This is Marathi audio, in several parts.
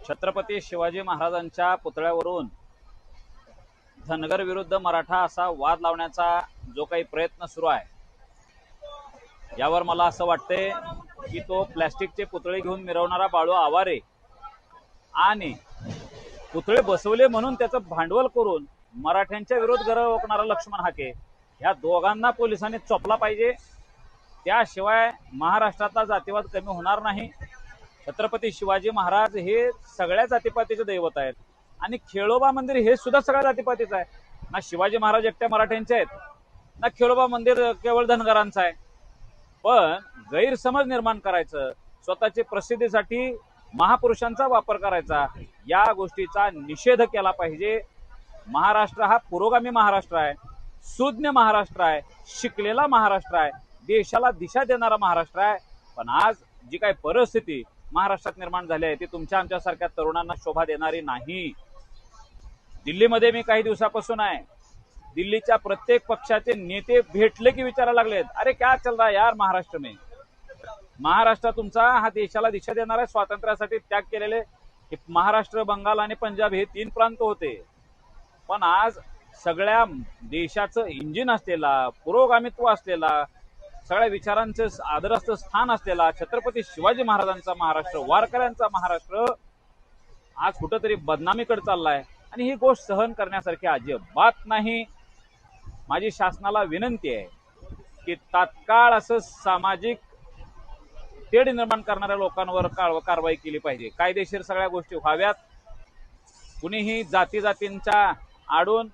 छत्रपती शिवाजी महाराजांच्या पुतळ्यावरून धनगर विरुद्ध मराठा असा वाद लावण्याचा जो काही प्रयत्न सुरू आहे, यावर मला असं वाटते की तो प्लॅस्टिकचे पुतळे घेऊन मिरवणारा बाळू आवारे आणि पुतळे बसवले म्हणून त्याचं भांडवल करून मराठ्यांच्या विरोध गरळ ओकणारा लक्ष्मण हाके, या दोघांना पोलिसांनी चोपला पाहिजे. त्याशिवाय महाराष्ट्रातला जातीवाद कमी होणार नाही. छत्रपती शिवाजी महाराज हे सगळ्या जातीपातीचे दैवत आहेत आणि खेळोबा मंदिर हे सुद्धा सगळ्या जातीपातीचं आहे. ना शिवाजी महाराज एकट्या मराठ्यांचे आहेत, ना खेळोबा मंदिर केवळ धनगरांचं आहे. पण गैरसमज निर्माण करायचं, स्वतःची प्रसिद्धीसाठी महापुरुषांचा वापर करायचा, या गोष्टीचा निषेध केला पाहिजे. महाराष्ट्र हा पुरोगामी महाराष्ट्र आहे, सुज्ञ महाराष्ट्र आहे, शिकलेला महाराष्ट्र आहे, देशाला दिशा देणारा महाराष्ट्र आहे. पण आज जी काही परिस्थिती महाराष्ट्रात निर्माण झाली आहे ती तुमच्या आमच्यासारख्या तरुणांना शोभा देणारी नाही. दिल्लीमध्ये मी काही दिवसापासून आहे. दिल्लीच्या प्रत्येक पक्षाचे नेते भेटले की विचारायला लागलेत, अरे क्या चल रहा है यार महाराष्ट्र में. महाराष्ट्र तुमचा हा देशाला दिशा देणार आहे. स्वातंत्र्यासाठी त्याग केलेले महाराष्ट्र, बंगाल आणि पंजाब हे 3 प्रांत होते. पण आज सगळ्या देशाचं इंजिन असलेला, पुरोगामित्व असलेला, सगळ्या विचारांचं आदरास्थ स्थान असलेला छत्रपती शिवाजी महाराजांचा महाराष्ट्र, वारकऱ्यांचा महाराष्ट्र आज कुठंतरी बदनामीकडे चाललाय आणि ही गोष्ट सहन करण्यासारखी अजिबात नाही. माझी शासनाला विनंती आहे की तात्काळ असं सामाजिक तेढ निर्माण करणाऱ्या लोकांवर कारवाई केली पाहिजे. कायदेशीर सगळ्या गोष्टी व्हाव्यात. कुणीही जातींच्या आडून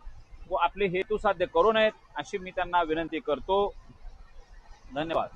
आपले हेतू साध्य करू नयेत अशी मी त्यांना विनंती करतो. धन्यवाद.